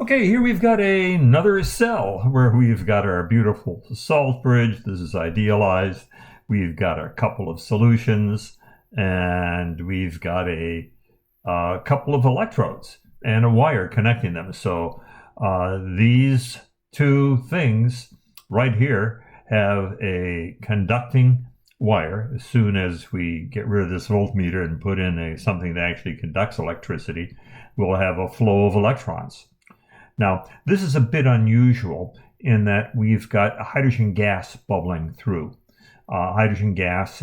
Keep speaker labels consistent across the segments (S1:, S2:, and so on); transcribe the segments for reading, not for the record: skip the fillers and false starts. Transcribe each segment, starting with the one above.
S1: Okay, here we've got another cell where we've got our beautiful salt bridge. This is idealized. We've got a couple of solutions, and we've got a couple of electrodes and a wire connecting them. So these two things right here have a conducting wire. As soon as we get rid of this voltmeter and put in something that actually conducts electricity, we'll have a flow of electrons. Now, this is a bit unusual in that we've got a hydrogen gas bubbling through. Hydrogen gas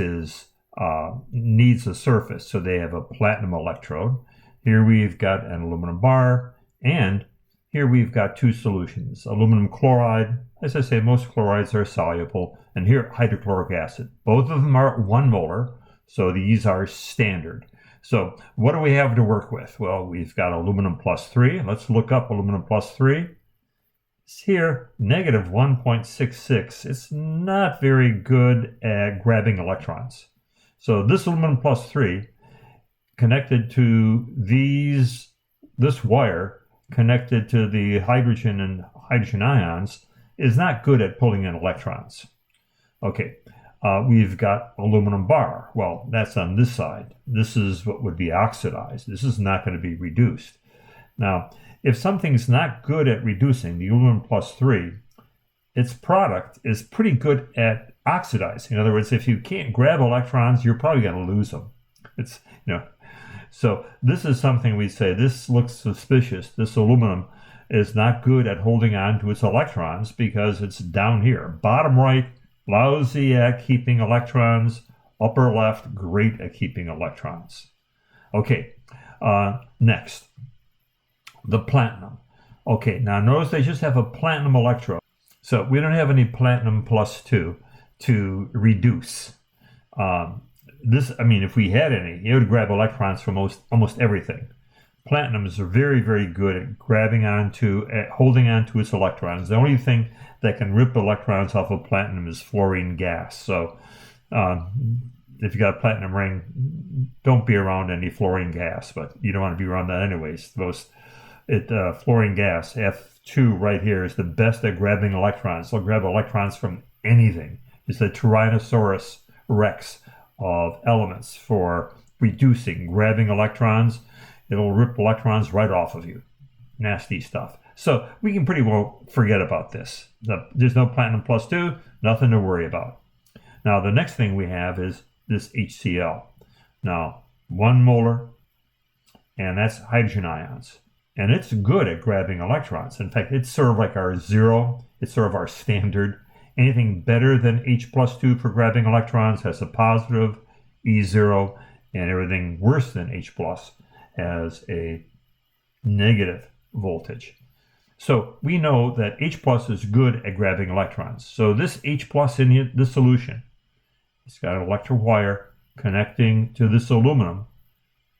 S1: needs a surface, so they have a platinum electrode. Here we've got an aluminum bar, and here we've got two solutions. Aluminum chloride, as I say, most chlorides are soluble, and here hydrochloric acid. Both of them are 1 molar, so these are standard. So what do we have to work with? Well, we've got aluminum plus 3. Let's look up aluminum plus 3. It's here, negative 1.66. It's not very good at grabbing electrons. So this aluminum plus 3 connected to this wire connected to the hydrogen and hydrogen ions is not good at pulling in electrons. Okay. We've got aluminum bar. Well, that's on this side. This is what would be oxidized. This is not going to be reduced. Now, if something's not good at reducing, the aluminum plus 3, its product is pretty good at oxidizing. In other words, if you can't grab electrons, you're probably going to lose them. So this is something we say, this looks suspicious. This aluminum is not good at holding on to its electrons because it's down here. Bottom right, lousy at keeping electrons. Upper left, great at keeping electrons. Okay, next, the platinum. Okay, now notice they just have a platinum electrode. So we don't have any platinum plus 2 to reduce. If we had any, it would grab electrons from almost everything. Platinums are very, very good at holding onto its electrons. The only thing that can rip electrons off of platinum is fluorine gas. So if you got a platinum ring, don't be around any fluorine gas, but you don't want to be around that anyways. Fluorine gas, F2 right here, is the best at grabbing electrons. It'll grab electrons from anything. It's the Tyrannosaurus Rex of elements for grabbing electrons. It'll rip electrons right off of you. Nasty stuff. So we can pretty well forget about this. There's no platinum plus 2, nothing to worry about. Now the next thing we have is this HCl. Now 1 molar, and that's hydrogen ions. And it's good at grabbing electrons. In fact, it's sort of like our 0. It's sort of our standard. Anything better than H plus 2 for grabbing electrons has a positive E0, and everything worse than H plus has a negative voltage. So we know that H plus is good at grabbing electrons. So this H plus in the solution, it's got an electric wire connecting to this aluminum,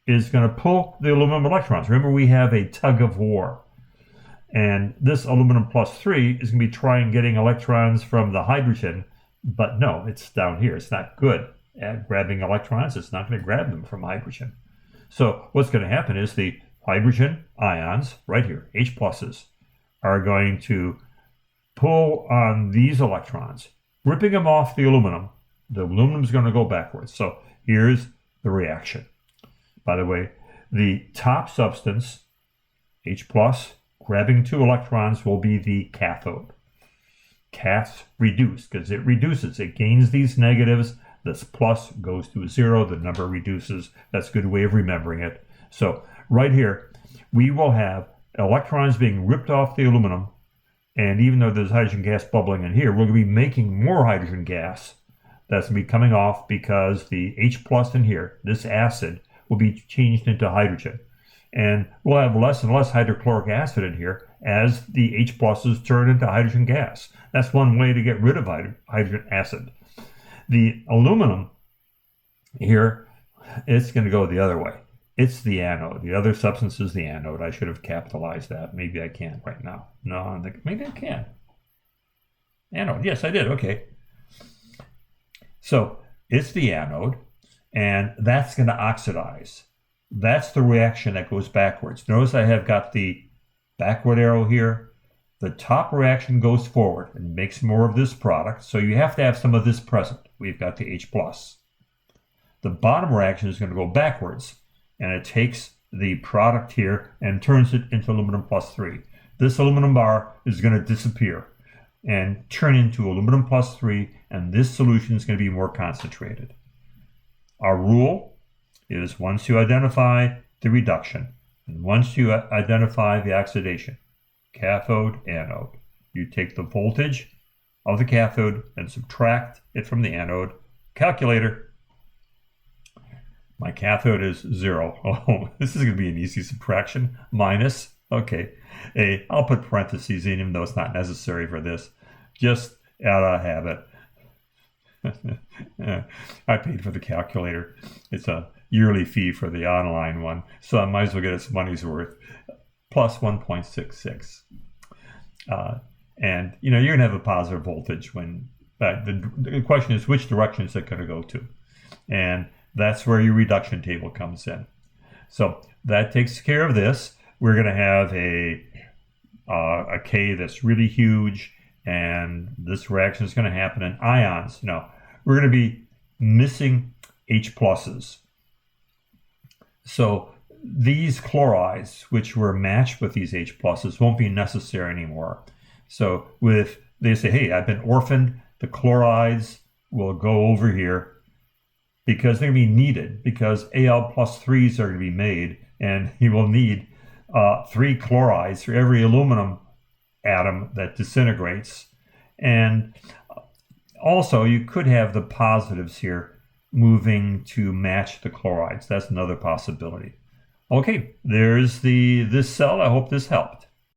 S1: is going to pull the aluminum electrons. Remember, we have a tug of war. And this aluminum plus 3 is going to be trying getting electrons from the hydrogen, but no, it's down here. It's not good at grabbing electrons. It's not going to grab them from hydrogen. So what's going to happen is the hydrogen ions, right here, H pluses, are going to pull on these electrons, ripping them off the aluminum. The aluminum is going to go backwards. So here's the reaction. By the way, the top substance, H plus, grabbing 2 electrons, will be the cathode. Caths reduce because it reduces. It gains these negatives. This plus goes to 0. The number reduces. That's a good way of remembering it. So right here, we will have electrons being ripped off the aluminum. And even though there's hydrogen gas bubbling in here, we're going to be making more hydrogen gas that's going to be coming off because the H plus in here, this acid, will be changed into hydrogen. And we'll have less and less hydrochloric acid in here as the H pluses turn into hydrogen gas. That's one way to get rid of hydrogen acid. The aluminum here, it's going to go the other way. It's the anode. The other substance is the anode. I should have capitalized that. Maybe I can't right now. No, maybe I can. Anode. Yes, I did. Okay. So it's the anode, and that's going to oxidize. That's the reaction that goes backwards. Notice I have got the backward arrow here. The top reaction goes forward and makes more of this product, so you have to have some of this present. We've got the H+. The bottom reaction is going to go backwards, and it takes the product here and turns it into aluminum plus 3. This aluminum bar is going to disappear and turn into aluminum plus 3, and this solution is going to be more concentrated. Our rule is once you identify the reduction, and once you identify the oxidation, cathode, anode, you take the voltage of the cathode and subtract it from the anode. Calculator. My cathode is 0. Oh, this is going to be an easy subtraction. Minus, okay. I'll put parentheses in, even though it's not necessary for this. Just out of habit. I paid for the calculator. It's a yearly fee for the online one, so I might as well get its money's worth. Plus 1.66. And, you're going to have a positive voltage when, the question is, which direction is it going to go to? And that's where your reduction table comes in. So that takes care of this. We're going to have a K that's really huge, and this reaction is going to happen in ions. We're going to be missing H pluses. So these chlorides, which were matched with these H pluses, won't be necessary anymore. So they say, hey, I've been orphaned, the chlorides will go over here, because they're going to be needed, because Al plus 3s are going to be made, and you will need 3 chlorides for every aluminum atom that disintegrates. And also, you could have the positives here moving to match the chlorides. That's another possibility. Okay, there's this cell. I hope this helped.